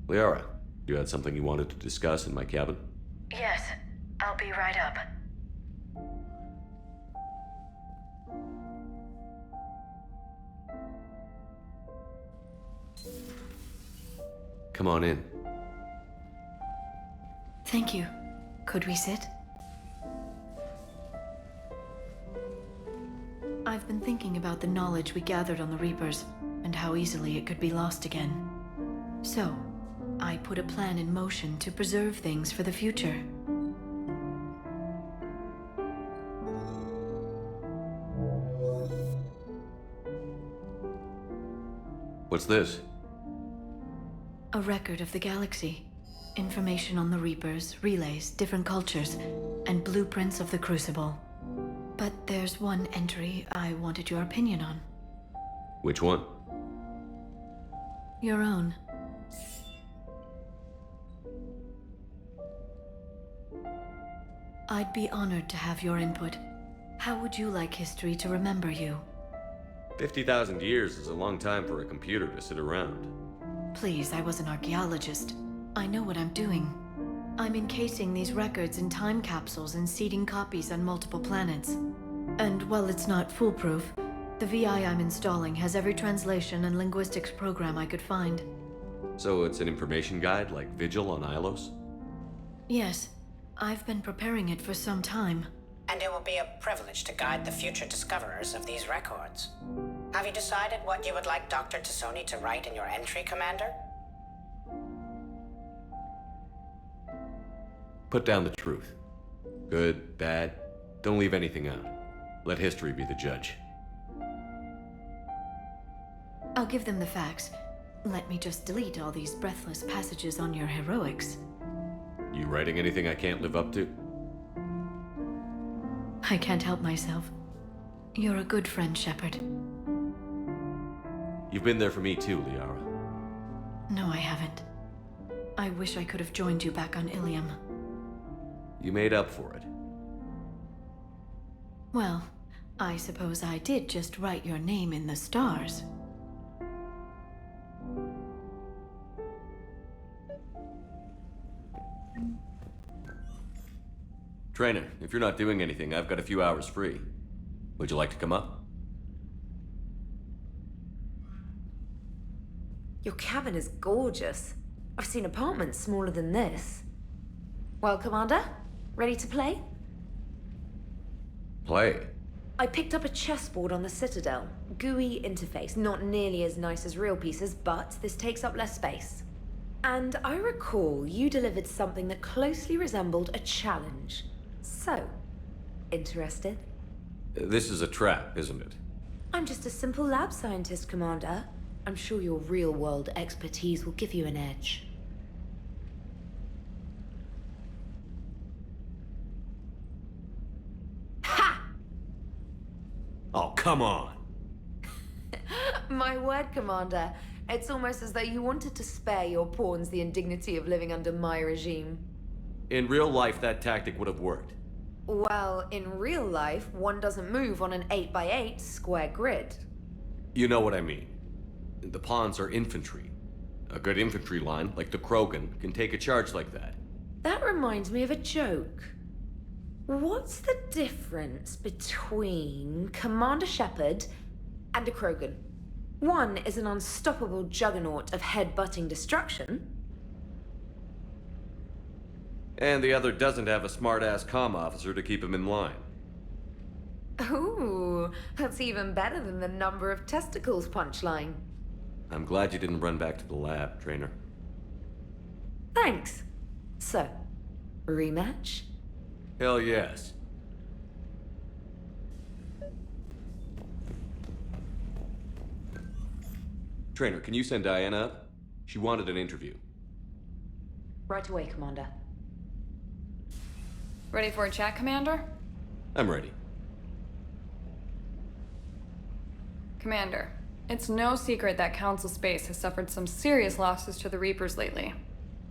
Liara, you had something you wanted to discuss in my cabin? Yes, I'll be right up. Come on in. Thank you. Could we sit? I've been thinking about the knowledge we gathered on the Reapers, and how easily it could be lost again. So, I put a plan in motion to preserve things for the future. What's this? A record of the galaxy. Information on the Reapers, relays, different cultures, and blueprints of the Crucible. But there's one entry I wanted your opinion on. Which one? Your own. I'd be honored to have your input. How would you like history to remember you? 50,000 years is a long time for a computer to sit around. Please, I was an archaeologist. I know what I'm doing. I'm encasing these records in time capsules and seeding copies on multiple planets. And while it's not foolproof, the VI I'm installing has every translation and linguistics program I could find. So it's an information guide like Vigil on Ilos? Yes, I've been preparing it for some time. And it will be a privilege to guide the future discoverers of these records. Have you decided what you would like Dr. T'Soni to write in your entry, Commander? Put down the truth. Good, bad, don't leave anything out. Let history be the judge. I'll give them the facts. Let me just delete all these breathless passages on your heroics. You writing anything I can't live up to? I can't help myself. You're a good friend, Shepard. You've been there for me too, Liara. No, I haven't. I wish I could have joined you back on Ilium. You made up for it. Well, I suppose I did just write your name in the stars. Trainer, if you're not doing anything, I've got a few hours free. Would you like to come up? Your cabin is gorgeous. I've seen apartments smaller than this. Well, Commander, ready to play? Play. I picked up a chessboard on the Citadel. GUI interface, not nearly as nice as real pieces, but this takes up less space. And I recall you delivered something that closely resembled a challenge. So, interested? This is a trap, isn't it? I'm just a simple lab scientist, Commander. I'm sure your real-world expertise will give you an edge. Ha! Oh, come on! My word, Commander. It's almost as though you wanted to spare your pawns the indignity of living under my regime. In real life, that tactic would have worked. Well, in real life, one doesn't move on an 8x8 square grid. You know what I mean. The pawns are infantry. A good infantry line, like the Krogan, can take a charge like that. That reminds me of a joke. What's the difference between Commander Shepard and a Krogan? One is an unstoppable juggernaut of head-butting destruction. And the other doesn't have a smart-ass comm officer to keep him in line. Ooh, that's even better than the number of testicles punchline. I'm glad you didn't run back to the lab, Trainer. Thanks. So, rematch? Hell yes. Trainer, can you send Diana up? She wanted an interview. Right away, Commander. Ready for a chat, Commander? I'm ready. Commander, it's no secret that Council Space has suffered some serious losses to the Reapers lately.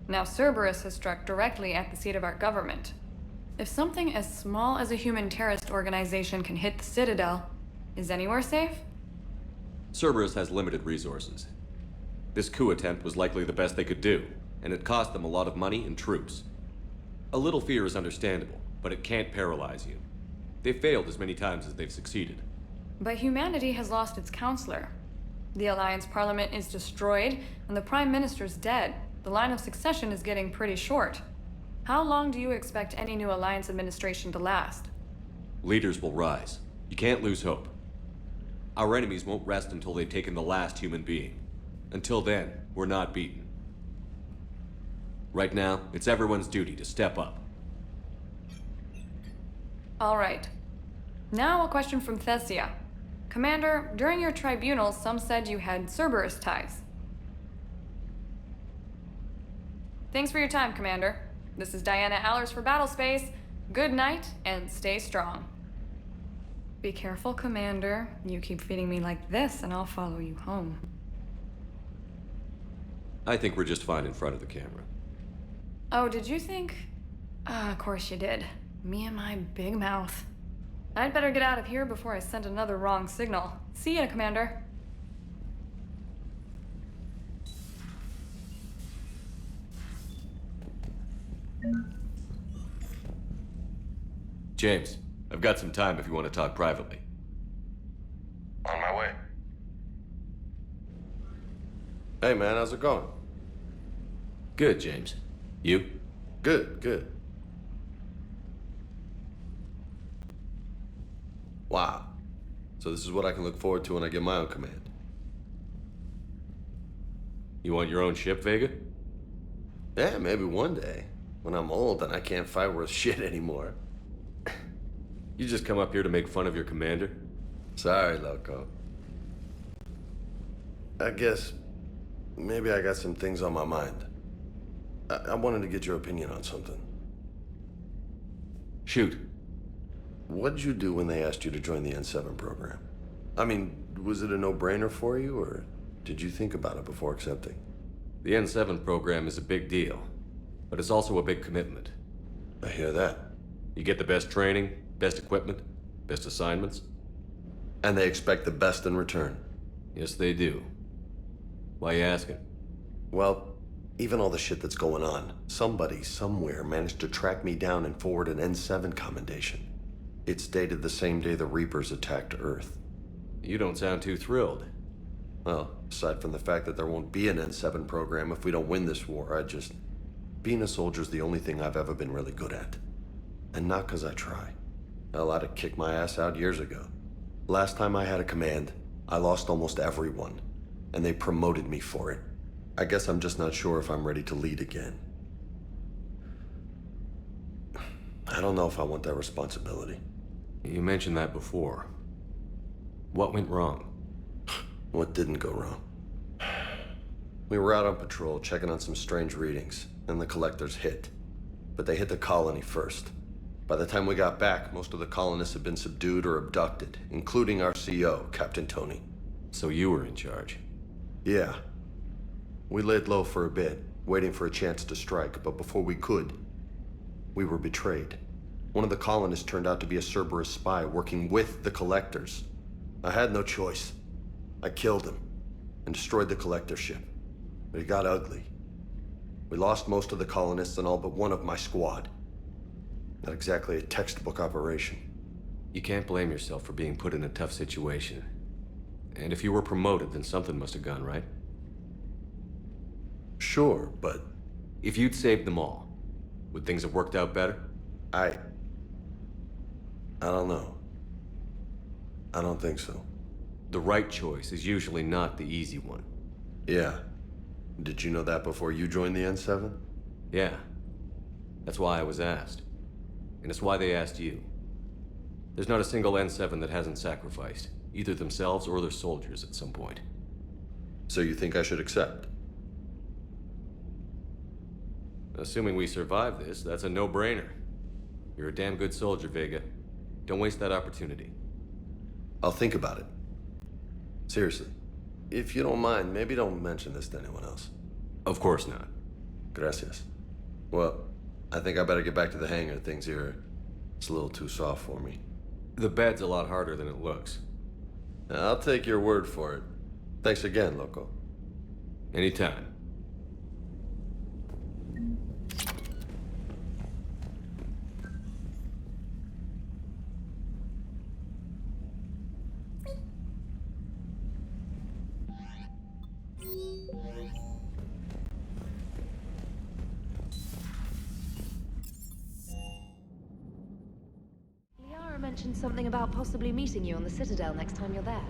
Now Cerberus has struck directly at the seat of our government. If something as small as a human terrorist organization can hit the Citadel, is anywhere safe? Cerberus has limited resources. This coup attempt was likely the best they could do. and it cost them a lot of money and troops. A little fear is understandable, but it can't paralyze you. They've failed as many times as they've succeeded. But humanity has lost its counselor. The Alliance Parliament is destroyed, and the Prime Minister's dead. The line of succession is getting pretty short. How long do you expect any new Alliance administration to last? Leaders will rise. You can't lose hope. Our enemies won't rest until they've taken the last human being. Until then, we're not beaten. Right now, it's everyone's duty to step up. All right. Now a question from Thessia. Commander, during your tribunal, some said you had Cerberus ties. Thanks for your time, Commander. This is Diana Allers for Battlespace. Good night, and stay strong. Be careful, Commander. You keep feeding me like this, and I'll follow you home. I think we're just fine in front of the camera. Oh, did you think? Of course you did. Me and my big mouth. I'd better get out of here before I send another wrong signal. See ya, Commander. James, I've got some time if you want to talk privately. On my way. Hey man, how's it going? Good, James. You? Good, good. Wow. So this is what I can look forward to when I get my own command. You want your own ship, Vega? Yeah, maybe one day. When I'm old and I can't fight worth shit anymore. You just come up here to make fun of your commander? Sorry, Loco. I guess maybe I got some things on my mind. I wanted to get your opinion on something. Shoot. What'd you do when they asked you to join the N7 program? I mean, was it a no-brainer for you, or did you think about it before accepting? The N7 program is a big deal, but it's also a big commitment. I hear that. You get the best training, best equipment, best assignments. And they expect the best in return. Yes, they do. Why you asking? Well, even all the shit that's going on, somebody somewhere managed to track me down and forward an N7 commendation. It's dated the same day the Reapers attacked Earth. You don't sound too thrilled. Well, aside from the fact that there won't be an N7 program if we don't win this war, being a soldier's the only thing I've ever been really good at. And not 'cause I try. Hell, I'd have kicked my ass out years ago. Last time I had a command, I lost almost everyone, and they promoted me for it. I guess I'm just not sure if I'm ready to lead again. I don't know if I want that responsibility. You mentioned that before. What went wrong? What didn't go wrong? We were out on patrol, checking on some strange readings, and the collectors hit. But they hit the colony first. By the time we got back, most of the colonists had been subdued or abducted, including our CO, Captain Tony. So you were in charge. Yeah. We laid low for a bit, waiting for a chance to strike, but before we could, we were betrayed. One of the colonists turned out to be a Cerberus spy working with the collectors. I had no choice. I killed him and destroyed the collector ship. But it got ugly. We lost most of the colonists and all but one of my squad. Not exactly a textbook operation. You can't blame yourself for being put in a tough situation. And if you were promoted, then something must have gone right. Sure, but If you'd saved them all, would things have worked out better? I don't know. I don't think so. The right choice is usually not the easy one. Yeah. Did you know that before you joined the N7? Yeah. That's why I was asked. And it's why they asked you. There's not a single N7 that hasn't sacrificed, either themselves or their soldiers at some point. So you think I should accept? Assuming we survive this, that's a no-brainer. You're a damn good soldier, Vega. Don't waste that opportunity. I'll think about it. Seriously. If you don't mind, maybe don't mention this to anyone else. Of course not. Gracias. Well, I think I better get back to the hangar. Things here, it's a little too soft for me. The bed's a lot harder than it looks. I'll take your word for it. Thanks again, Loco. Anytime. mentioned something about possibly meeting you on the Citadel next time you're there.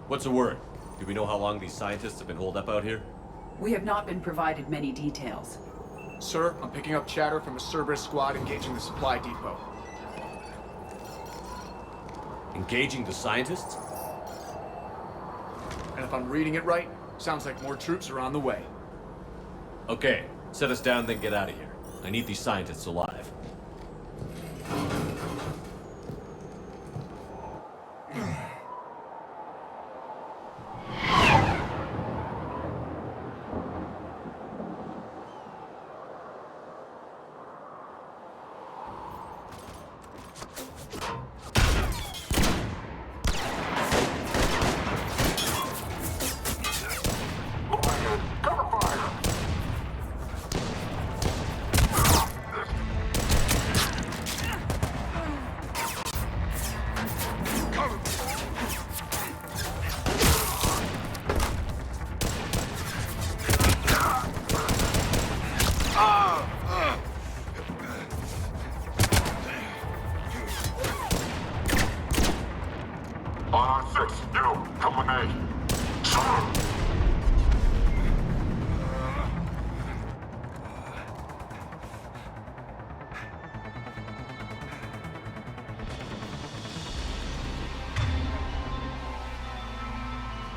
What's the word? Do we know how long these scientists have been holed up out here? We have not been provided many details. Sir, I'm picking up chatter from a Cerberus squad engaging the supply depot. Engaging the scientists? And if I'm reading it right, sounds like more troops are on the way. Okay, set us down, then get out of here. I need these scientists alive.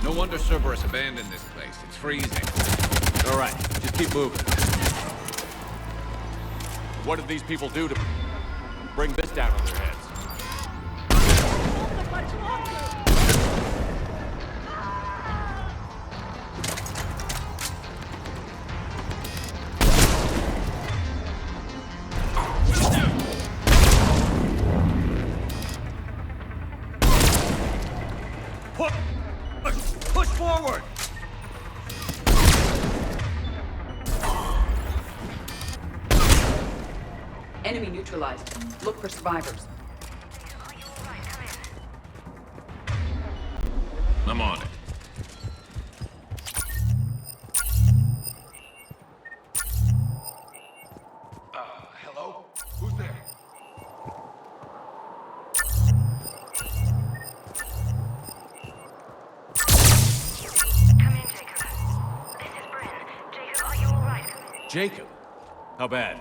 No wonder Cerberus abandoned this place. It's freezing. All right, just keep moving. What did these people do to bring this down on their heads? Push forward! Enemy neutralized. Look for survivors. I'm on it. Hello? Who's there? Come in, Jacob. This is Bryn. Jacob, are you alright? Jacob? How bad?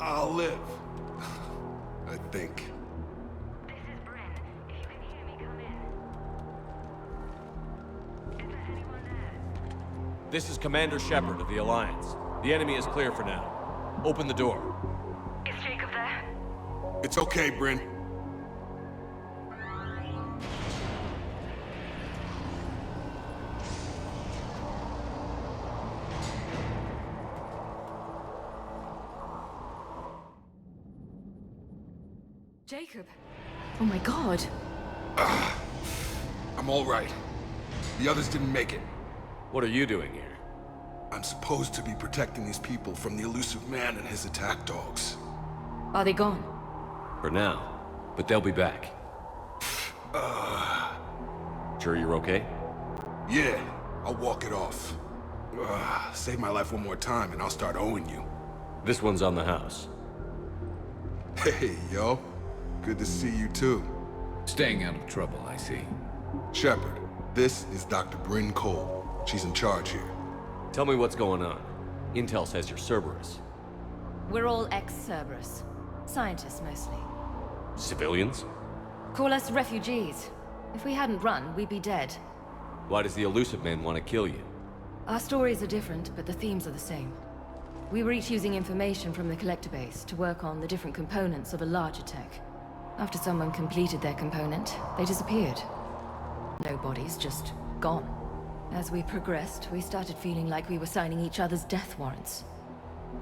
I'll live. I think. This is Bryn. If you can hear me, come in. Is there anyone there? This is Commander Shepard of the Alliance. The enemy is clear for now. Open the door. Is Jacob there? It's okay, Bryn. Jacob. Oh my god. I'm all right. The others didn't make it. What are you doing here? I'm supposed to be protecting these people from the elusive man and his attack dogs. Are they gone? For now. But they'll be back. Sure you're okay? Yeah, I'll walk it off. Save my life one more time and I'll start owing you. This one's on the house. Hey, yo. Good to see you too. Staying out of trouble, I see. Shepard, this is Dr. Bryn Cole. She's in charge here. Tell me what's going on. Intel says you're Cerberus. We're all ex-Cerberus. Scientists, mostly. Civilians? Call us refugees. If we hadn't run, we'd be dead. Why does the elusive man want to kill you? Our stories are different, but the themes are the same. We were each using information from the Collector base to work on the different components of a larger tech. After someone completed their component, they disappeared. No bodies, just gone. As we progressed, we started feeling like we were signing each other's death warrants.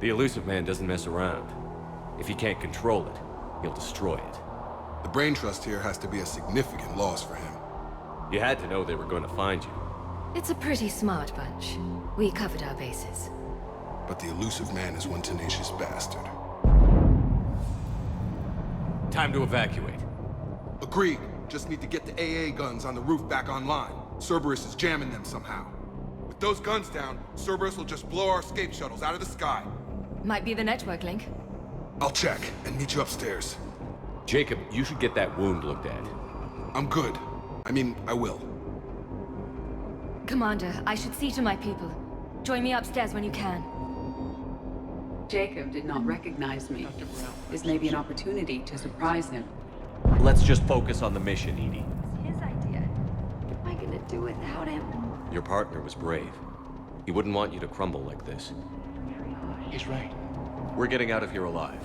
The Elusive Man doesn't mess around. If he can't control it, he'll destroy it. The Brain Trust here has to be a significant loss for him. You had to know they were going to find you. It's a pretty smart bunch. We covered our bases. But the Elusive Man is one tenacious bastard. Time to evacuate. Agreed. Just need to get the AA guns on the roof back online. Cerberus is jamming them somehow. With those guns down, Cerberus will just blow our escape shuttles out of the sky. Might be the network link. I'll check and meet you upstairs. Jacob, you should get that wound looked at. I'm good. I mean, I will. Commander, I should see to my people. Join me upstairs when you can. Jacob did not recognize me. This may be an opportunity to surprise him. Let's just focus on the mission, Edie. His idea. What am I gonna do without him? Your partner was brave. He wouldn't want you to crumble like this. He's right. We're getting out of here alive.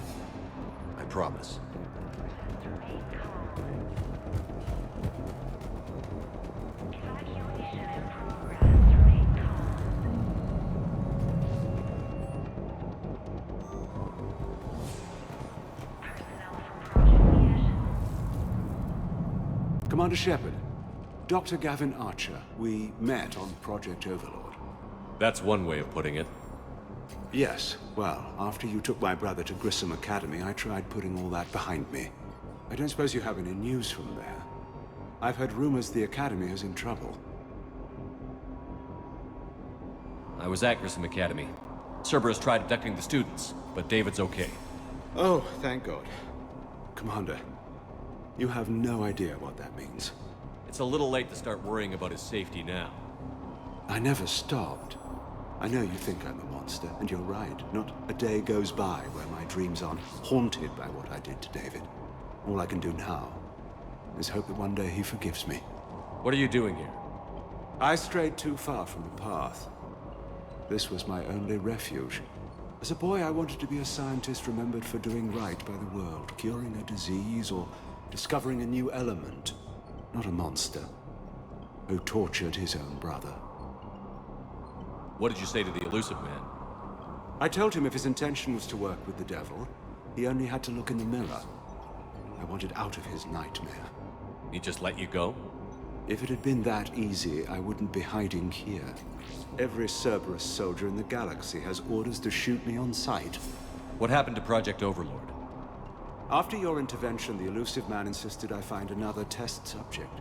I promise. Commander Shepard, Dr. Gavin Archer, we met on Project Overlord. That's one way of putting it. Yes, well, after you took my brother to Grissom Academy, I tried putting all that behind me. I don't suppose you have any news from there. I've heard rumors the Academy is in trouble. I was at Grissom Academy. Cerberus tried abducting the students, but David's okay. Oh, thank God. Commander, you have no idea what that means. It's a little late to start worrying about his safety now. I never stopped. I know you think I'm a monster, and you're right. Not a day goes by where my dreams aren't haunted by what I did to David. All I can do now is hope that one day he forgives me. What are you doing here? I strayed too far from the path. This was my only refuge. As a boy, I wanted to be a scientist remembered for doing right by the world, curing a disease or discovering a new element. Not a monster who tortured his own brother. What did you say to the Elusive Man? I told him if his intention was to work with the devil, he only had to look in the mirror. I wanted out of his nightmare. He just let you go? If it had been that easy, I wouldn't be hiding here. Every Cerberus soldier in the galaxy has orders to shoot me on sight. What happened to Project Overlord? After your intervention, the Elusive Man insisted I find another test subject.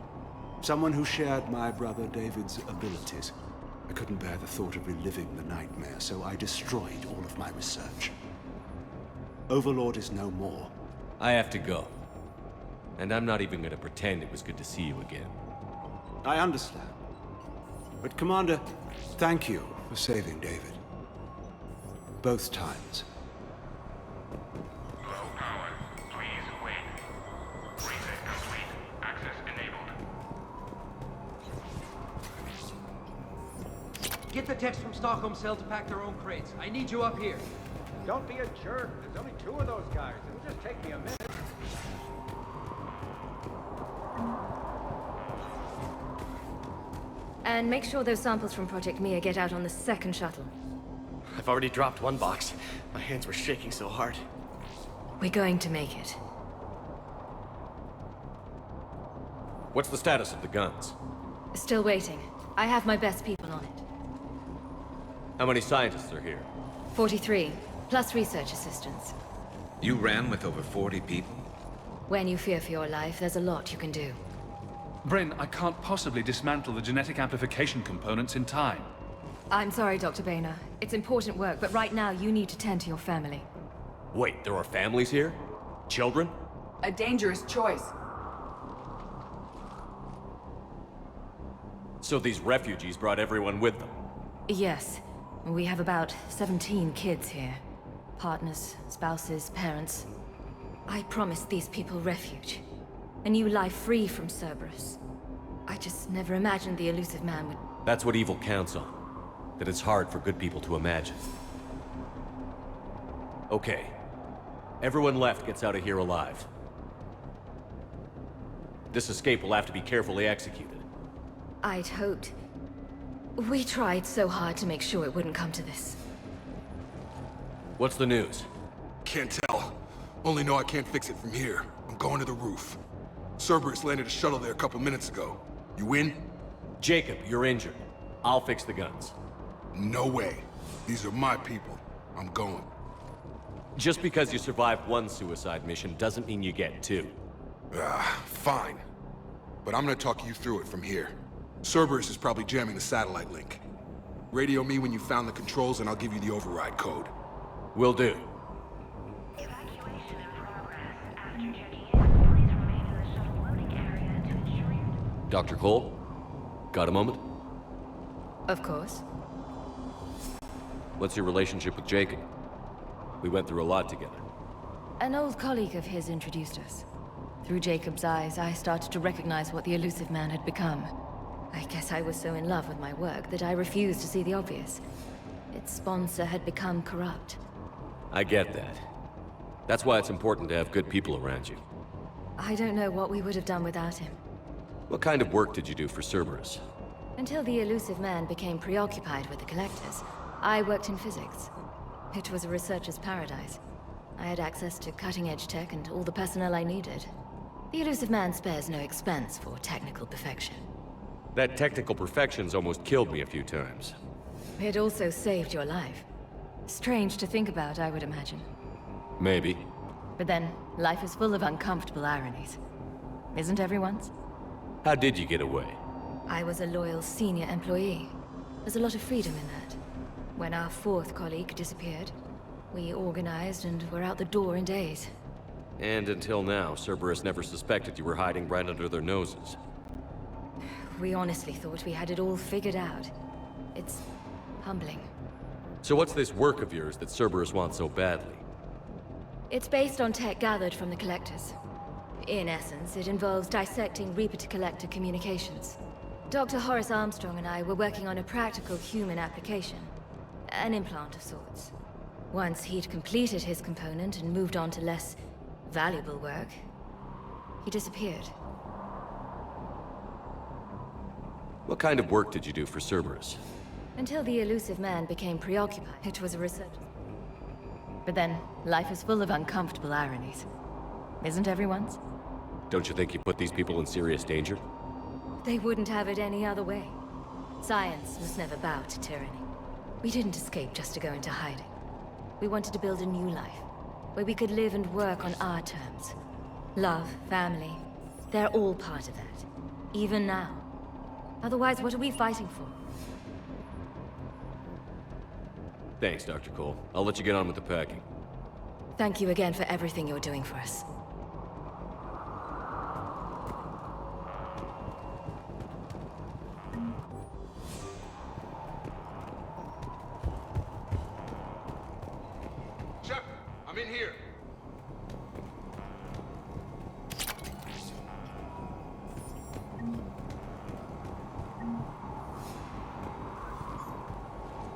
Someone who shared my brother David's abilities. I couldn't bear the thought of reliving the nightmare, so I destroyed all of my research. Overlord is no more. I have to go. And I'm not even gonna pretend it was good to see you again. I understand. But Commander, thank you for saving David. Both times. Low power. Please wait. Reset complete. Access enabled. Get the techs from Stockholm Cell to pack their own crates. I need you up here. Don't be a jerk. There's only 2 of those guys. It'll just take me a minute. And make sure those samples from Project Mia get out on the second shuttle. I've already dropped one box. My hands were shaking so hard. We're going to make it. What's the status of the guns? Still waiting. I have my best people on it. How many scientists are here? 43, plus research assistants. You ran with over 40 people? When you fear for your life, there's a lot you can do. Bryn, I can't possibly dismantle the genetic amplification components in time. I'm sorry, Dr. Boehner. It's important work, but right now you need to tend to your family. Wait, there are families here? Children? A dangerous choice. So these refugees brought everyone with them? Yes. We have about 17 kids here. Partners, spouses, parents. I promised these people refuge. A new life free from Cerberus. I just never imagined the Elusive Man would... That's what evil counts on. That it's hard for good people to imagine. Okay. Everyone left gets out of here alive. This escape will have to be carefully executed. I'd hoped. We tried so hard to make sure it wouldn't come to this. What's the news? Can't tell. Only know I can't fix it from here. I'm going to the roof. Cerberus landed a shuttle there a couple minutes ago. You in? Jacob, you're injured. I'll fix the guns. No way. These are my people. I'm going. Just because you survived one suicide mission doesn't mean you get two. Fine. But I'm gonna talk you through it from here. Cerberus is probably jamming the satellite link. Radio me when you found the controls and I'll give you the override code. Will do. Evacuation in progress. After checking in, please remain in the shuttle loading area to ensure you... Dr. Cole? Got a moment? Of course. What's your relationship with Jacob? We went through a lot together. An old colleague of his introduced us. Through Jacob's eyes, I started to recognize what the elusive man had become. I guess I was so in love with my work that I refused to see the obvious. Its sponsor had become corrupt. I get that. That's why it's important to have good people around you. I don't know what we would have done without him. What kind of work did you do for Cerberus? Until the elusive man became preoccupied with the Collectors, I worked in physics. It was a researcher's paradise. I had access to cutting-edge tech and all the personnel I needed. The elusive man spares no expense for technical perfection. That technical perfection's almost killed me a few times. It also saved your life. Strange to think about, I would imagine. Maybe. But then, life is full of uncomfortable ironies. Isn't everyone's? How did you get away? I was a loyal senior employee. There's a lot of freedom in that. When our fourth colleague disappeared, we organized and were out the door in days. And until now, Cerberus never suspected you were hiding right under their noses. We honestly thought we had it all figured out. It's humbling. So what's this work of yours that Cerberus wants so badly? It's based on tech gathered from the Collectors. In essence, it involves dissecting Reaper-to-Collector communications. Dr. Horace Armstrong and I were working on a practical human application. An implant of sorts. Once he'd completed his component and moved on to less valuable work, he disappeared. What kind of work did you do for Cerberus? Until the elusive man became preoccupied, it was a research. But then, life is full of uncomfortable ironies. Isn't everyone's? Don't you think you put these people in serious danger? They wouldn't have it any other way. Science must never bow to tyranny. We didn't escape just to go into hiding. We wanted to build a new life, where we could live and work on our terms. Love, family, they're all part of that. Even now. Otherwise, what are we fighting for? Thanks, Dr. Cole. I'll let you get on with the packing. Thank you again for everything you're doing for us. Shepard, I'm in here.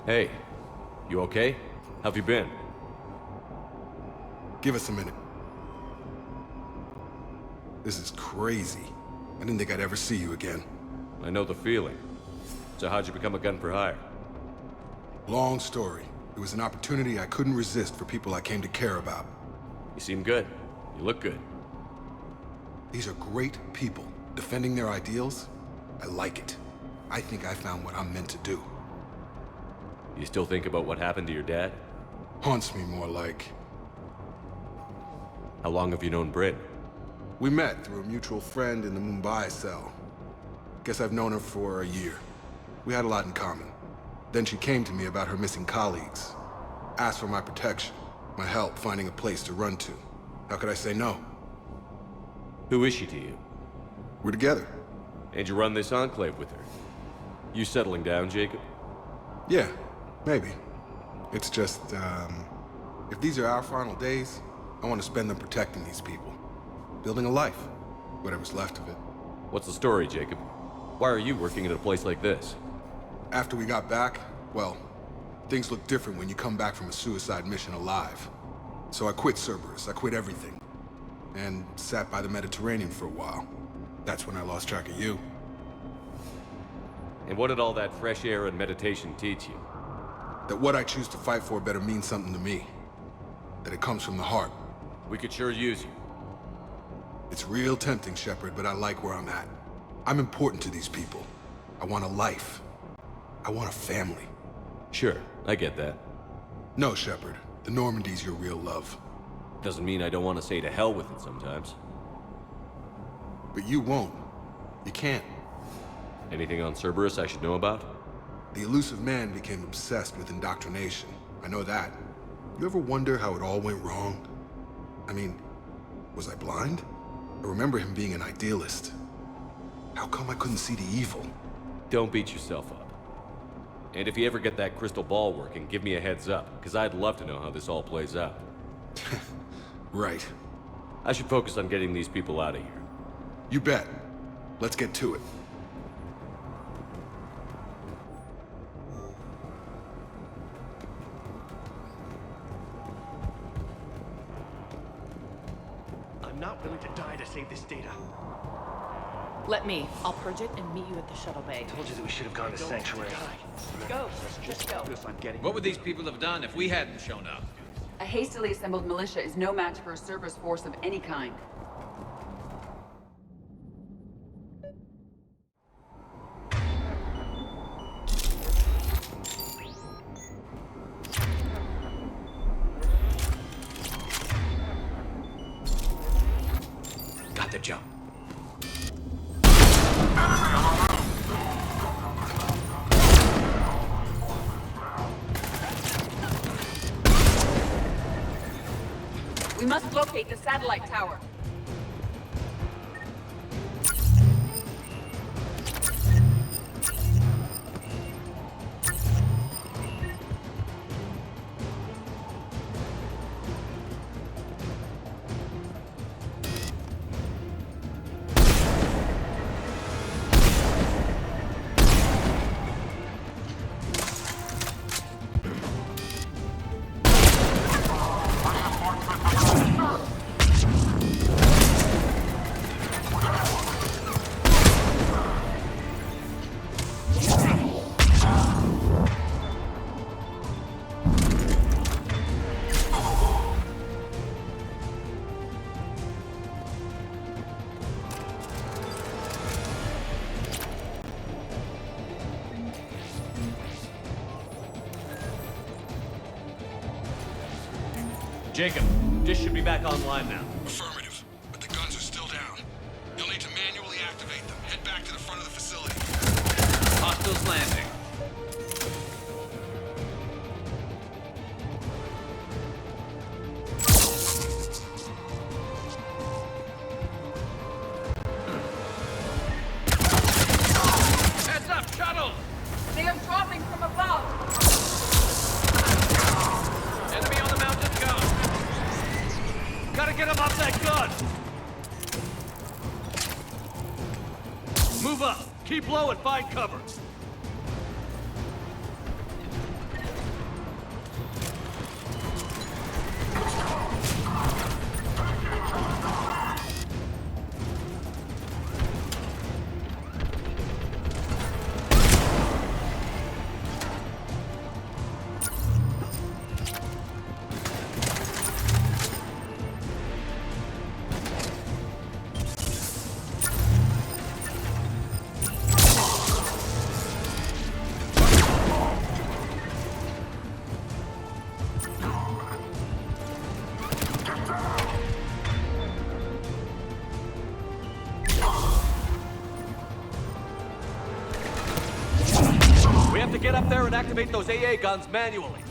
Hey, you okay? How've you been? Give us a minute. This is crazy. I didn't think I'd ever see you again. I know the feeling. So how'd you become a gun for hire? Long story. It was an opportunity I couldn't resist for people I came to care about. You seem good. You look good. These are great people, defending their ideals. I like it. I think I found what I'm meant to do. You still think about what happened to your dad? Haunts me more like. How long have you known Bryn? We met through a mutual friend in the Mumbai cell. Guess I've known her for a year. We had a lot in common. Then she came to me about her missing colleagues. Asked for my protection, my help finding a place to run to. How could I say no? Who is she to you? We're together. And you run this enclave with her? You settling down, Jacob? Yeah, maybe. It's just, if these are our final days, I want to spend them protecting these people. Building a life, whatever's left of it. What's the story, Jacob? Why are you working at a place like this? After we got back, well, things look different when you come back from a suicide mission alive. So I quit Cerberus, I quit everything. And sat by the Mediterranean for a while. That's when I lost track of you. And what did all that fresh air and meditation teach you? That what I choose to fight for better mean something to me. That it comes from the heart. We could sure use you. It's real tempting, Shepard, but I like where I'm at. I'm important to these people. I want a life. I want a family. Sure, I get that. No, Shepard. The Normandy's your real love. Doesn't mean I don't want to say to hell with it sometimes. But you won't. You can't. Anything on Cerberus I should know about? The elusive man became obsessed with indoctrination. I know that. You ever wonder how it all went wrong? I mean, was I blind? I remember him being an idealist. How come I couldn't see the evil? Don't beat yourself up. And if you ever get that crystal ball working, give me a heads up, because I'd love to know how this all plays out. Right. I should focus on getting these people out of here. You bet. Let's get to it. I'm not willing to die to save this data. Let me. I'll purge it and meet you at the shuttle bay. I told you that we should have gone to Sanctuary. Go. Let's go. What would these people have done if we hadn't shown up? A hastily assembled militia is no match for a Cerberus force of any kind. Got the jump. We must locate the satellite tower. Jacob, dish should be back online now. Affirmative, but the guns are still down. You'll need to manually activate them. Head back to the front of the facility. Hostiles landing. Heads up, shuttle! They are dropping from above! Enemy on the mountain gun! Gotta get him off that gun! Move up! Keep low and find cover! We have to get up there and activate those AA guns manually.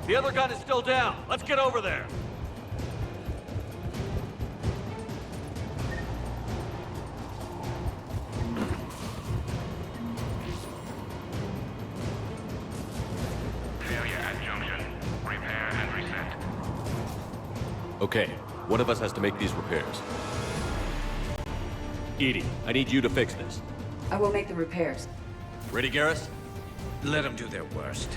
The other gun is still down. Let's get over there. Okay, one of us has to make these repairs. Edie, I need you to fix this. I will make the repairs. Ready, Garrus? Let them do their worst.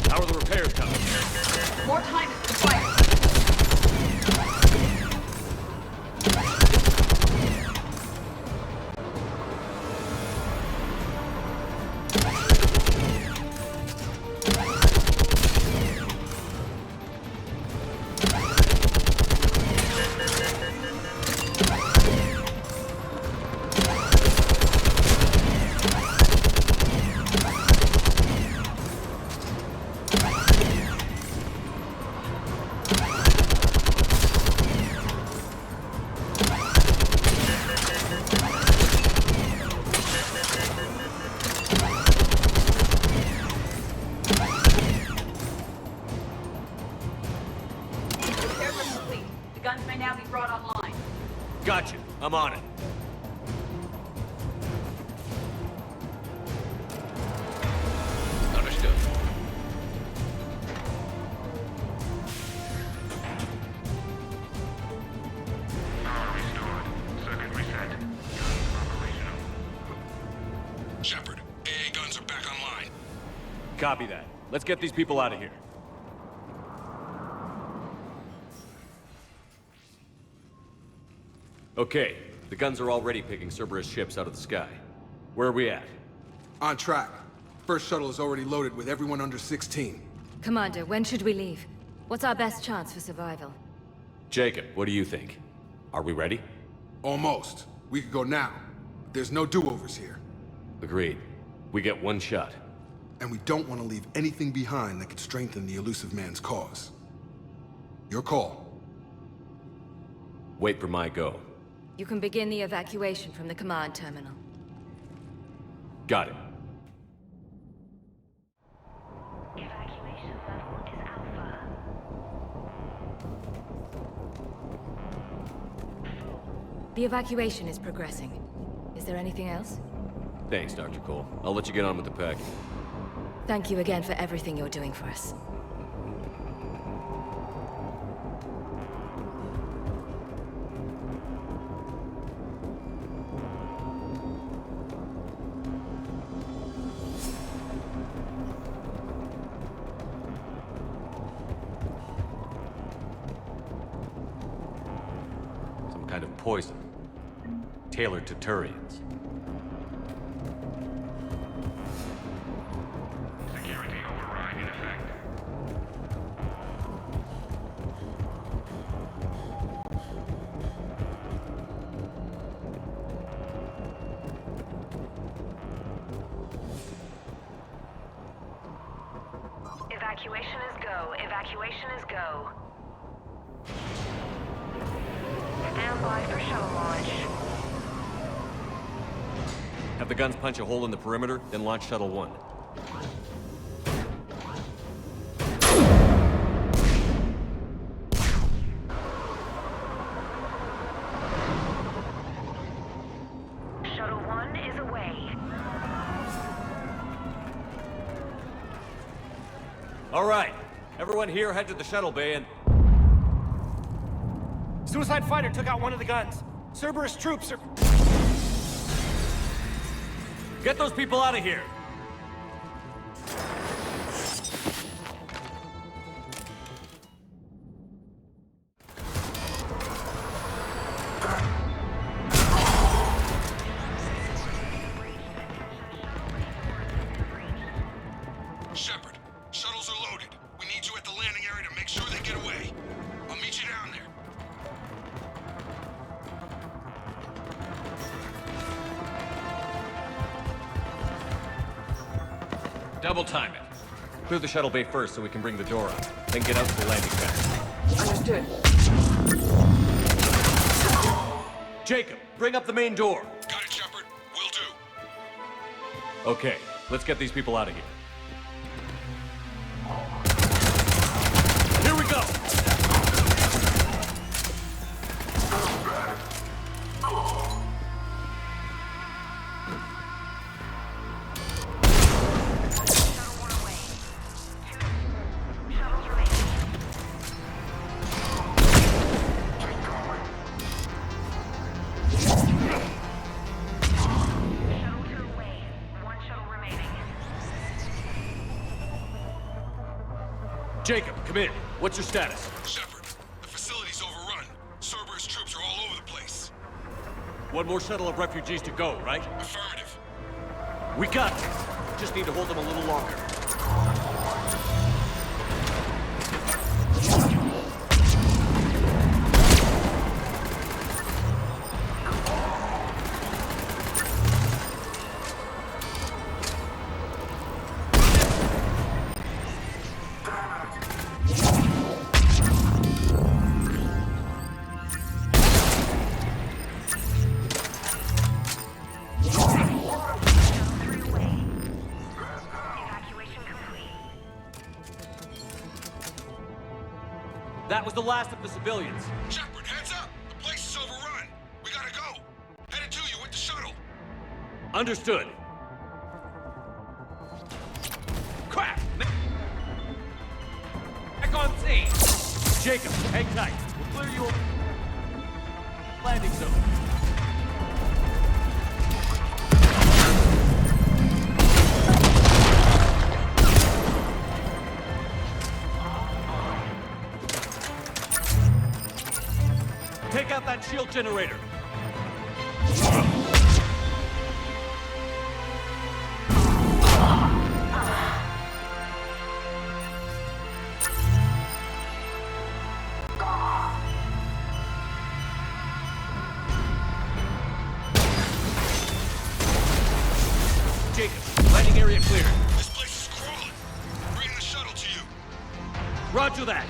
How are the repairs coming? More time is required. Repairs are complete. The guns may now be brought online. Gotcha. I'm on it. Understood. Shepard, AA guns are back online. Copy that. Let's get these people out of here. Okay, the guns are already picking Cerberus ships out of the sky. Where are we at? On track. First shuttle is already loaded with everyone under 16. Commander, when should we leave? What's our best chance for survival? Jacob, what do you think? Are we ready? Almost. We could go now. There's no do-overs here. Agreed. We get one shot. And we don't want to leave anything behind that could strengthen the Elusive Man's cause. Your call. Wait for my go. You can begin the evacuation from the command terminal. Got it. Evacuation level is Alpha. The evacuation is progressing. Is there anything else? Thanks, Dr. Cole. I'll let you get on with the packing. Thank you again for everything you're doing for us. Some kind of poison. Tailored to Turians. Security override in effect. Evacuation is go. Evacuation is go. Stand by for shuttle launch. Have the guns punch a hole in the perimeter, then launch Shuttle 1. Shuttle 1 is away. All right. Everyone here head to the shuttle bay and... Suicide fighter took out one of the guns. Cerberus troops are... Get those people out of here! Shepard, shuttles are loaded. We need you at the landing area to make sure they get away. I'll meet you down there. Double time it. Clear the shuttle bay first so we can bring the door up. Then get out to the landing pad. Understood. Jacob, bring up the main door. Okay, let's get these people out of here. Here we go! Jacob, come in. What's your status? Shepard, the facility's overrun. Cerberus troops are all over the place. One more shuttle of refugees to go, right? Affirmative. We got this. Just need to hold them a little longer. That was the last of the civilians. Shepard, heads up! The place is overrun. We gotta go. Headed to you with the shuttle. Understood. Crap! Back on scene! Jacob, hang tight. We'll clear you a landing zone. Take out that shield generator. Jacob, landing area cleared. This place is crawling. Bringing the shuttle to you. Roger that.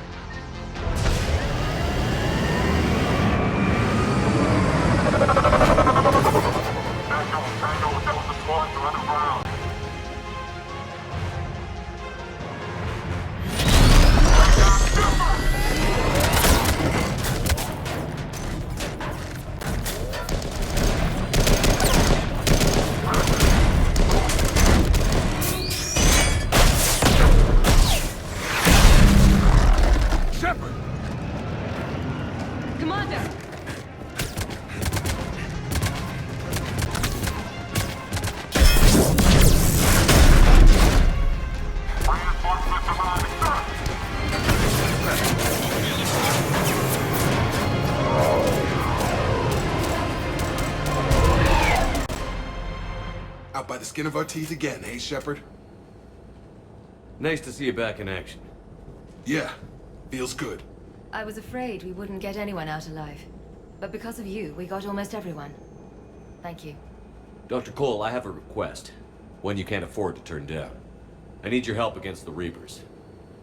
Shepard! Commander! Out by the skin of our teeth again, hey, Shepard? Nice to see you back in action. Yeah, feels good. I was afraid we wouldn't get anyone out alive. But because of you, we got almost everyone. Thank you. Dr. Cole, I have a request. One you can't afford to turn down. I need your help against the Reapers.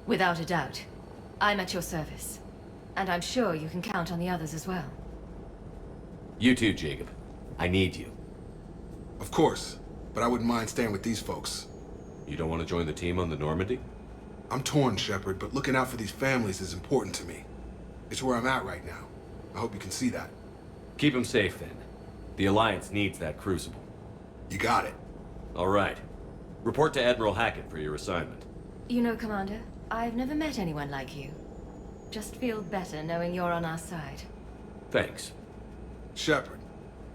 Without a doubt. I'm at your service. And I'm sure you can count on the others as well. You too, Jacob. I need you. Of course, but I wouldn't mind staying with these folks. You don't want to join the team on the Normandy? I'm torn, Shepard, but looking out for these families is important to me. It's where I'm at right now. I hope you can see that. Keep them safe, then. The Alliance needs that crucible. You got it. All right. Report to Admiral Hackett for your assignment. You know, Commander, I've never met anyone like you. Just feel better knowing you're on our side. Thanks. Shepard,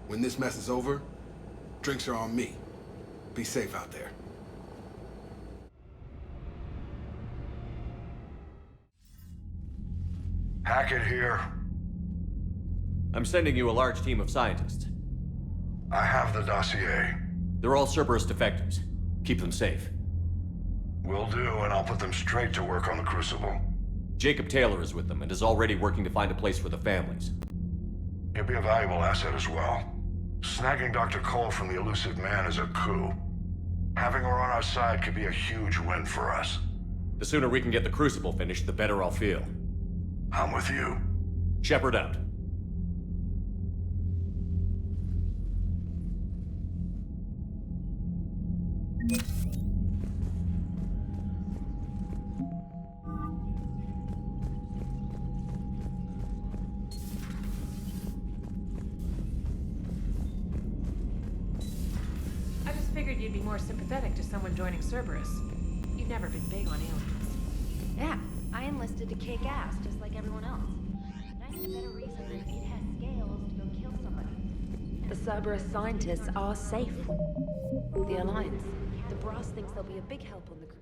when this mess is over, drinks are on me. Be safe out there. Hackett here. I'm sending you a large team of scientists. I have the dossier. They're all Cerberus defectors. Keep them safe. Will do, and I'll put them straight to work on the Crucible. Jacob Taylor is with them and is already working to find a place for the families. He'll be a valuable asset as well. Snagging Dr. Cole from the elusive man is a coup. Having her on our side could be a huge win for us. The sooner we can get the Crucible finished, the better I'll feel. I'm with you. Shepard out. I just figured you'd be more sympathetic to someone joining Cerberus. You've never been big on aliens. Yeah, I enlisted to kick ass just like everyone else. But I need a better reason than it has scales to go kill somebody. The Cerberus scientists are safe. The Alliance. The Brass thinks they'll be a big help on the group.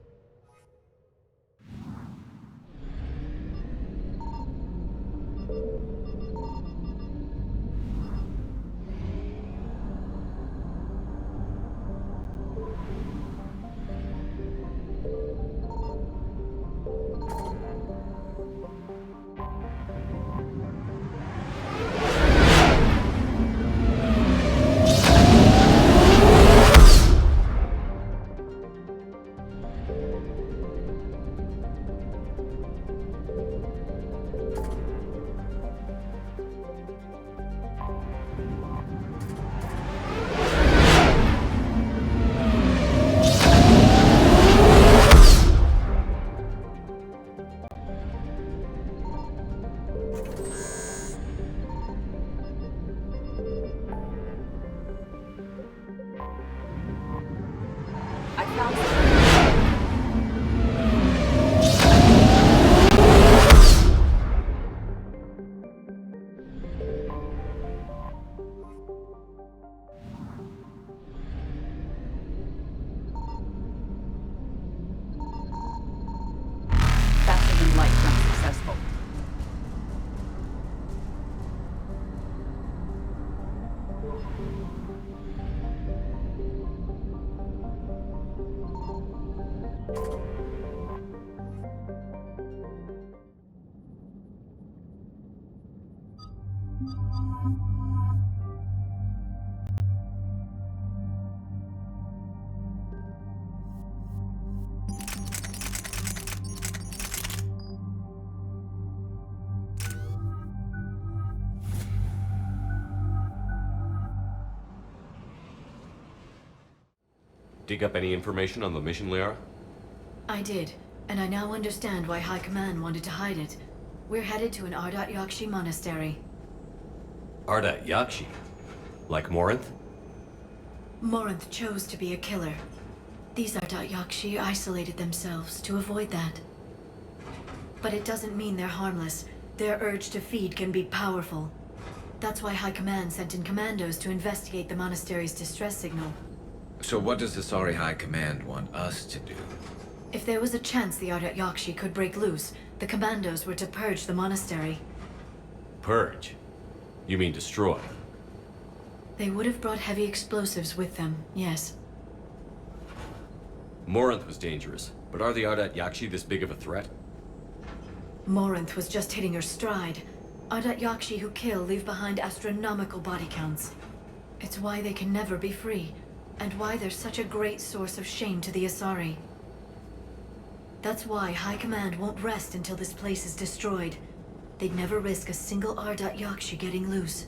I found Faster than light when successful. Dig up any information on the mission, Liara? I did, and I now understand why High Command wanted to hide it. We're headed to an Ardat Yakshi monastery. Ardat Yakshi? Like Morinth? Morinth chose to be a killer. These Ardat Yakshi isolated themselves to avoid that. But it doesn't mean they're harmless. Their urge to feed can be powerful. That's why High Command sent in commandos to investigate the monastery's distress signal. So what does the Asari High Command want us to do? If there was a chance the Ardat Yakshi could break loose, the commandos were to purge the monastery. Purge? You mean destroy? They would have brought heavy explosives with them, yes. Morinth was dangerous, but are the Ardat Yakshi this big of a threat? Morinth was just hitting her stride. Ardat Yakshi who kill leave behind astronomical body counts. It's why they can never be free, and why they're such a great source of shame to the Asari. That's why High Command won't rest until this place is destroyed. They'd never risk a single Ardat Yakshi getting loose.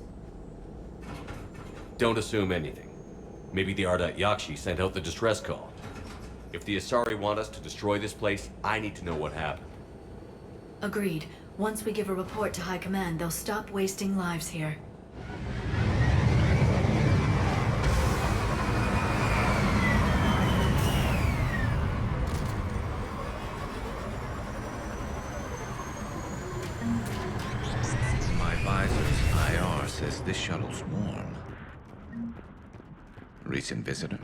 Don't assume anything. Maybe the Ardat Yakshi sent out the distress call. If the Asari want us to destroy this place, I need to know what happened. Agreed. Once we give a report to High Command, they'll stop wasting lives here. My visor's IR says this shuttle's warm. Recent visitor?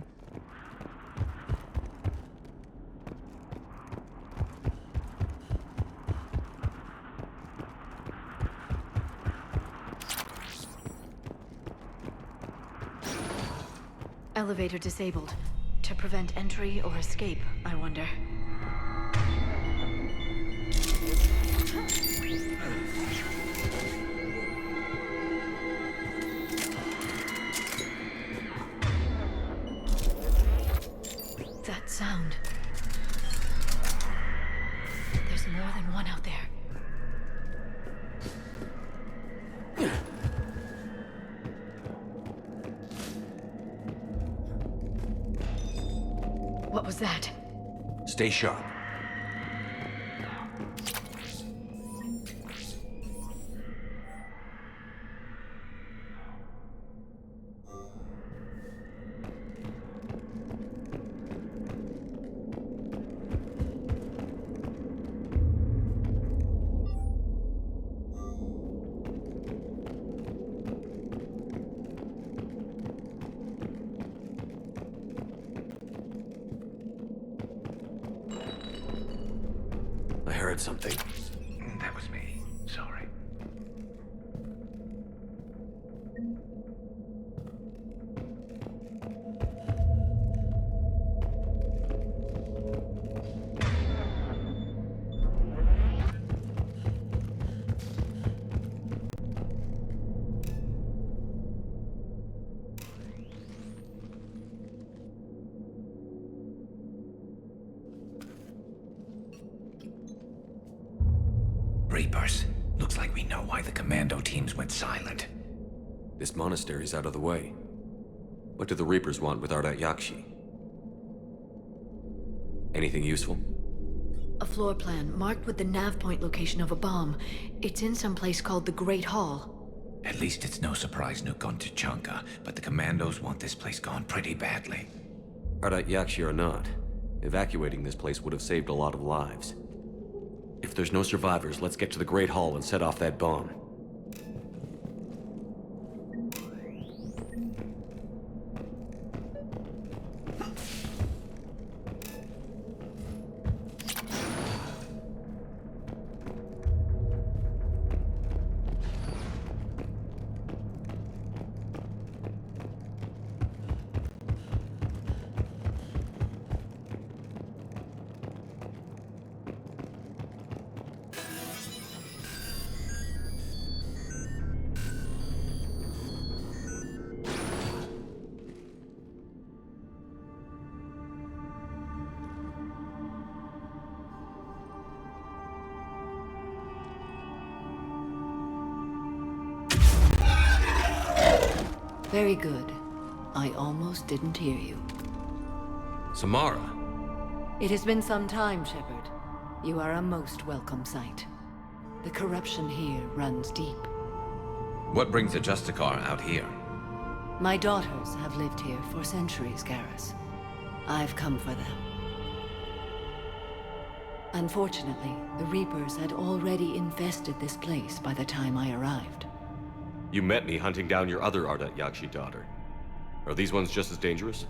Elevator disabled. To prevent entry or escape, I wonder. That sound. There's more than one out there. that? Stay sharp. I heard something. That was me. Sorry. Reapers. Looks like we know why the commando teams went silent. This monastery's out of the way. What do the Reapers want with Ardat Yakshi? Anything useful? A floor plan marked with the nav point location of a bomb. It's in some place called the Great Hall. At least it's no surprise Nuke on Tuchanka, but the commandos want this place gone pretty badly. Ardat Yakshi or not, evacuating this place would have saved a lot of lives. If there's no survivors, let's get to the Great Hall and set off that bomb. Very good. I almost didn't hear you. Samara! It has been some time, Shepard. You are a most welcome sight. The corruption here runs deep. What brings the Justicar out here? My daughters have lived here for centuries, Garrus. I've come for them. Unfortunately, the Reapers had already infested this place by the time I arrived. You met me hunting down your other Ardat Yakshi daughter. Are these ones just as dangerous?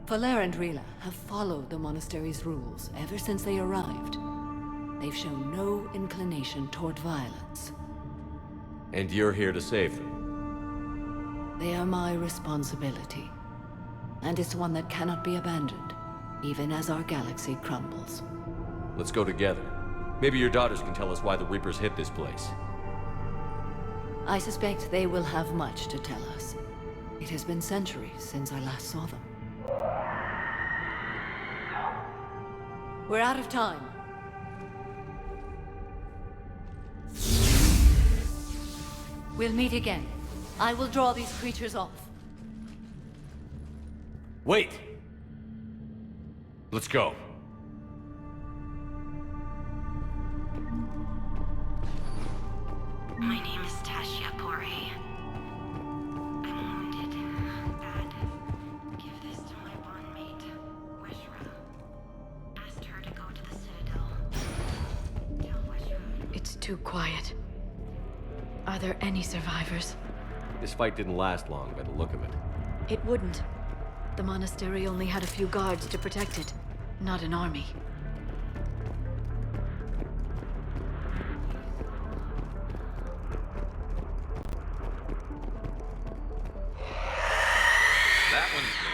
Falere and Rila have followed the monastery's rules ever since they arrived. They've shown no inclination toward violence. And you're here to save them? They are my responsibility. And it's one that cannot be abandoned, even as our galaxy crumbles. Let's go together. Maybe your daughters can tell us why the Reapers hit this place. I suspect they will have much to tell us. It has been centuries since I last saw them. We're out of time. We'll meet again. I will draw these creatures off. Wait! Let's go. My name is Tasha Pore. I'm wounded. Bad. Give this to my bondmate, Weshra. Asked her to go to the Citadel. Tell Weshra. It's too quiet. Are there any survivors? This fight didn't last long by the look of it. It wouldn't. The monastery only had a few guards to protect it, not an army. That one's new.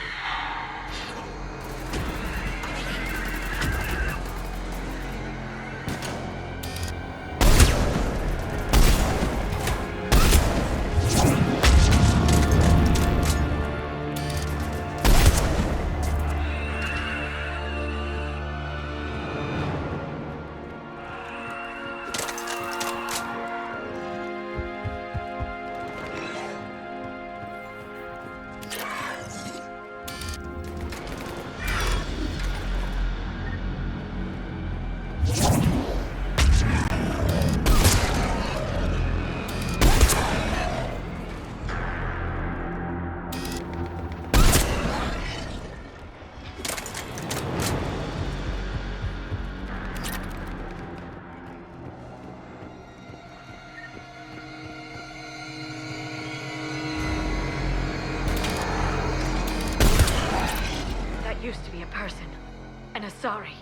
used to be a person. An Asari.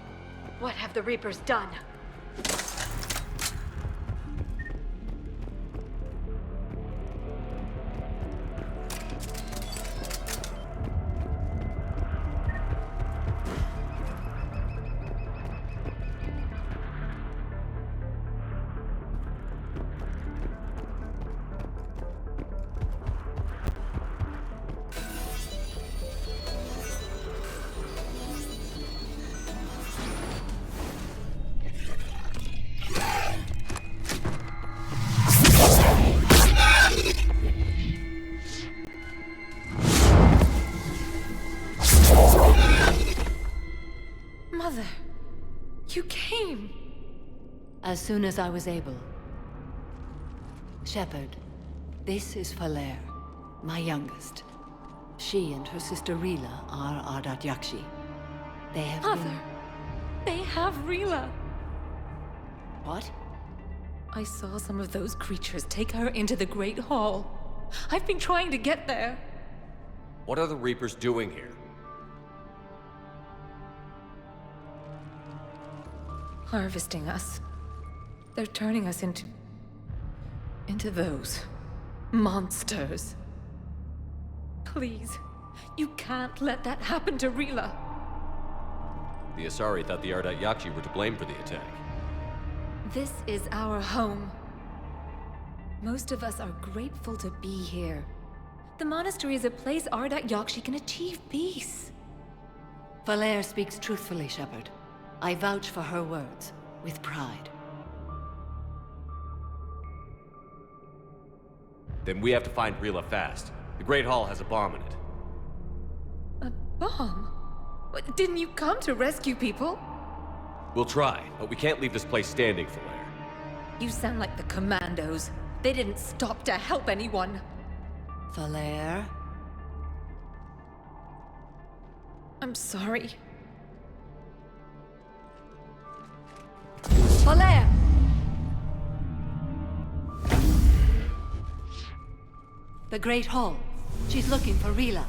What have the Reapers done? Mother, you came. As soon as I was able. Shepard, this is Falere, my youngest. She and her sister Rila are Ardat Yakshi. They have Mother, they have Rila. What? I saw some of those creatures take her into the Great Hall. I've been trying to get there. What are the Reapers doing here? Harvesting us. They're turning us into those monsters. Please, you can't let that happen to Rila. The Asari thought the Ardat Yakshi were to blame for the attack. This is our home. Most of us are grateful to be here. The monastery is a place Ardat Yakshi can achieve peace. Falere speaks truthfully, Shepard. I vouch for her words, with pride. Then we have to find Rila fast. The Great Hall has a bomb in it. A bomb? What, didn't you come to rescue people? We'll try, but we can't leave this place standing, Falere. You sound like the Commandos. They didn't stop to help anyone. Falere? I'm sorry. Falere! The Great Hall. She's looking for Rila.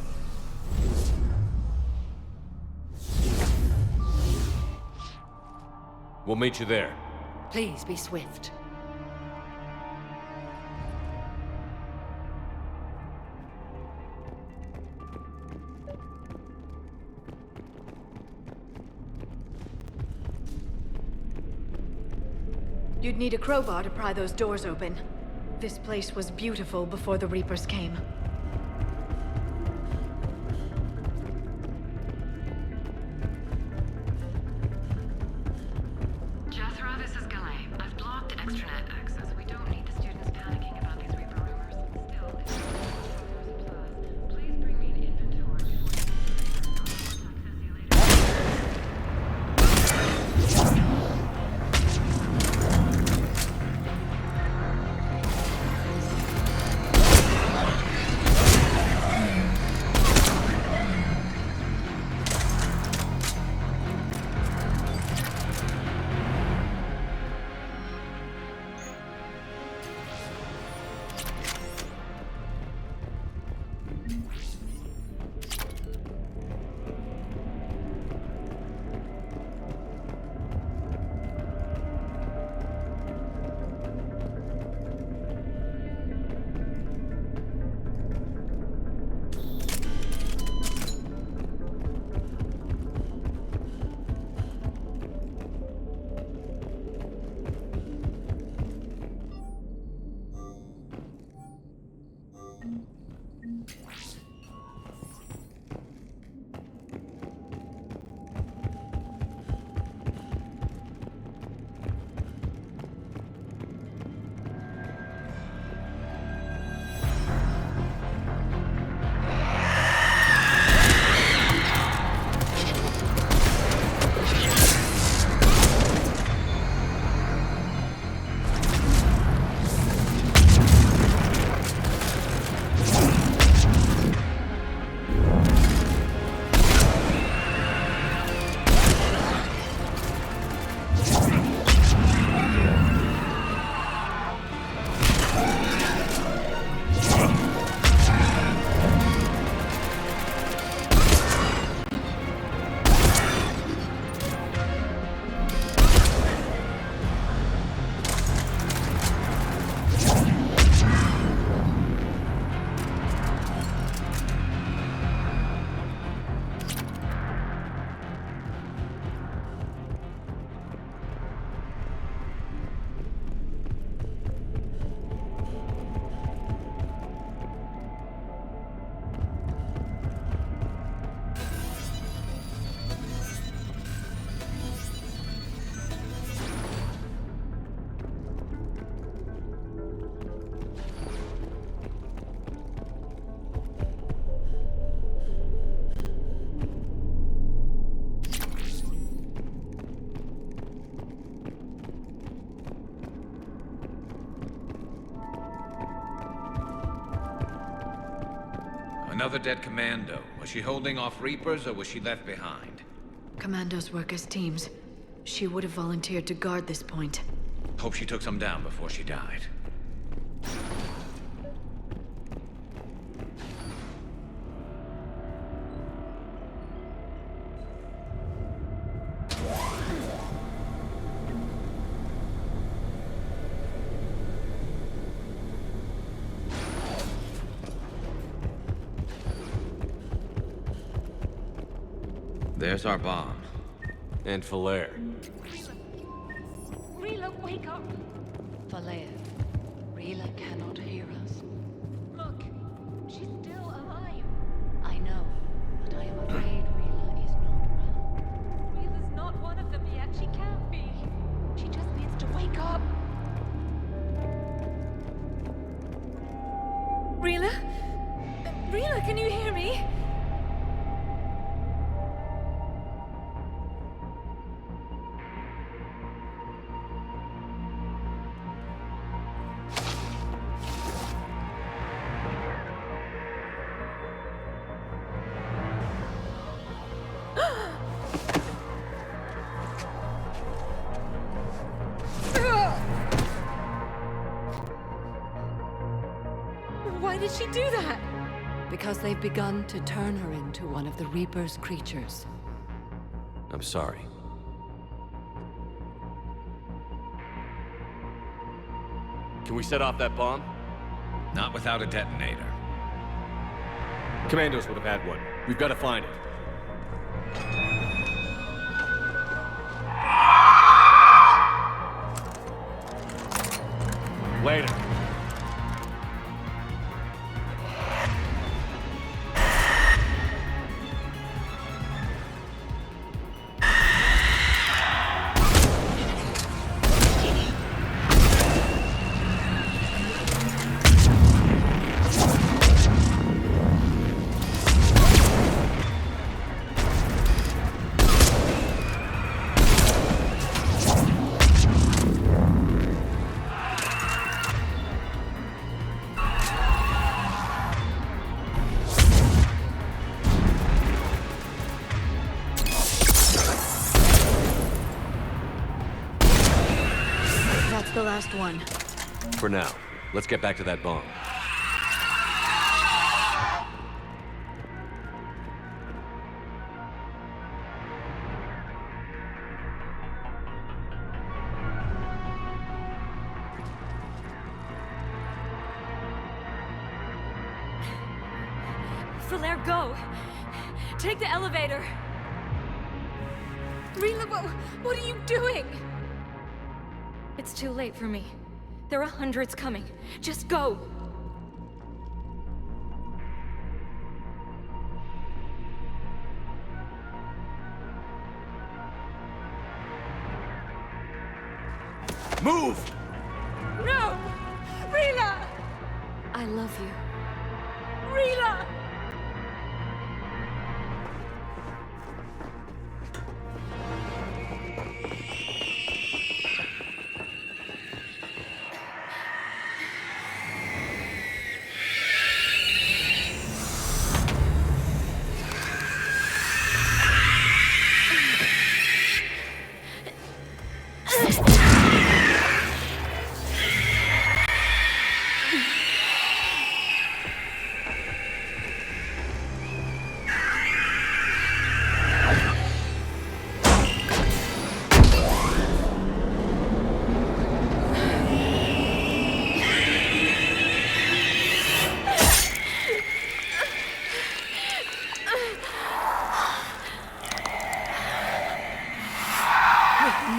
We'll meet you there. Please be swift. You'd need a crowbar to pry those doors open. This place was beautiful before the Reapers came. Jethro, this is Galay. I've blocked the extranet access. We don't need the students panicking about these Reaper rumors. Still, if you want supplies, please bring me an inventory before Another dead commando. Was she holding off Reapers, or was she left behind? Commandos work as teams. She would have volunteered to guard this point. Hope she took some down before she died. There's our bomb. And Falere. Rila, wake up! Falere, Rila cannot hear us. Look, she's still alive. I know, but I am afraid Rila is not well. Rila's not one of them yet. She can't be. She just needs to wake up. Rila? Rila, can you hear me? Why did she do that? Because they've begun to turn her into one of the Reaper's creatures. I'm sorry. Can we set off that bomb? Not without a detonator. Commandos would have had one. We've got to find it. Later. The last one. For now, let's get back to that bomb. Falere, go! Take the elevator! Rila, what are you doing? It's too late for me. There are hundreds coming. Just go! Move! No! Rila! I love you. Rila!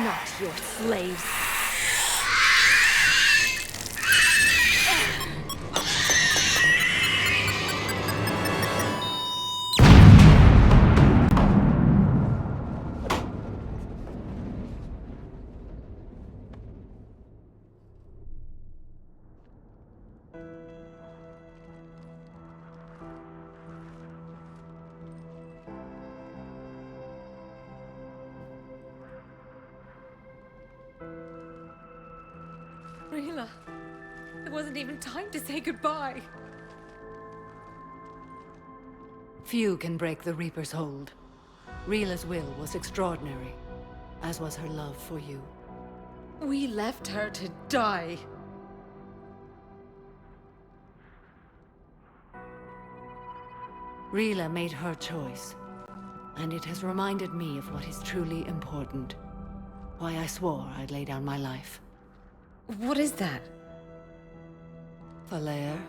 Not your slaves. Rila, there wasn't even time to say goodbye. Few can break the Reaper's hold. Rila's will was extraordinary, as was her love for you. We left her to die. Rila made her choice, and it has reminded me of what is truly important. Why I swore I'd lay down my life. What is that? Falere,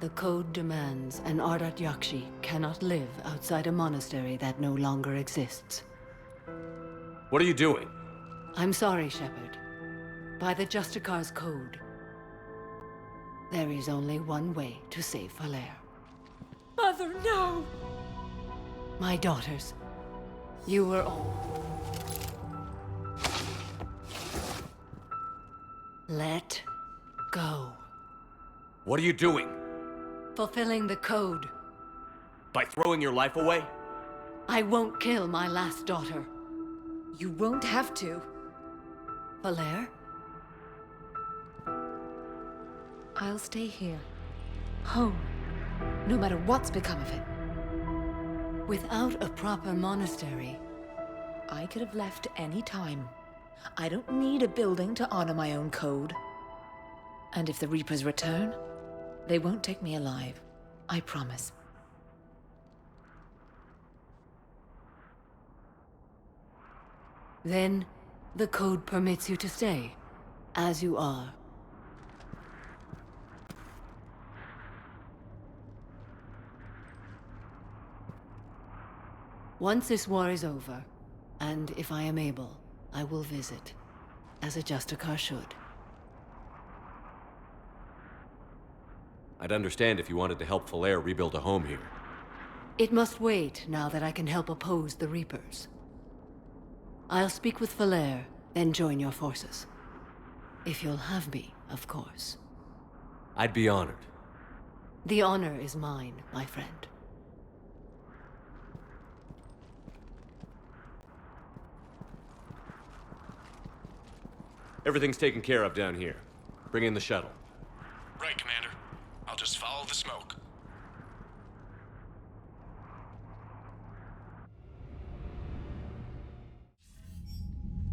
the code demands an Ardat Yakshi cannot live outside a monastery that no longer exists. What are you doing? I'm sorry, Shepard. By the Justicar's code, there is only one way to save Falere. Mother, no! My daughters, you were all... Let go. What are you doing? Fulfilling the code. By throwing your life away? I won't kill my last daughter. You won't have to. Falere? I'll stay here. Home. No matter what's become of it. Without a proper monastery... I could have left any time. I don't need a building to honor my own code. And if the Reapers return, they won't take me alive. I promise. Then, the code permits you to stay, as you are. Once this war is over, and if I am able, I will visit, as a Justicar should. I'd understand if you wanted to help Falere rebuild a home here. It must wait now that I can help oppose the Reapers. I'll speak with Falere, then join your forces. If you'll have me, of course. I'd be honored. The honor is mine, my friend. Everything's taken care of down here. Bring in the shuttle. Right, Commander. I'll just follow the smoke.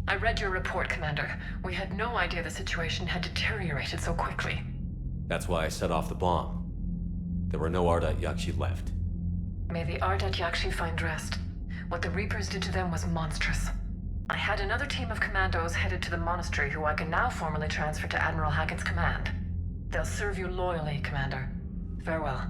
I read your report, Commander. We had no idea the situation had deteriorated so quickly. That's why I set off the bomb. There were no Ardat Yakshi left. May the Ardat Yakshi find rest. What the Reapers did to them was monstrous. I had another team of commandos headed to the monastery who I can now formally transfer to Admiral Hackett's command. They'll serve you loyally, Commander. Farewell.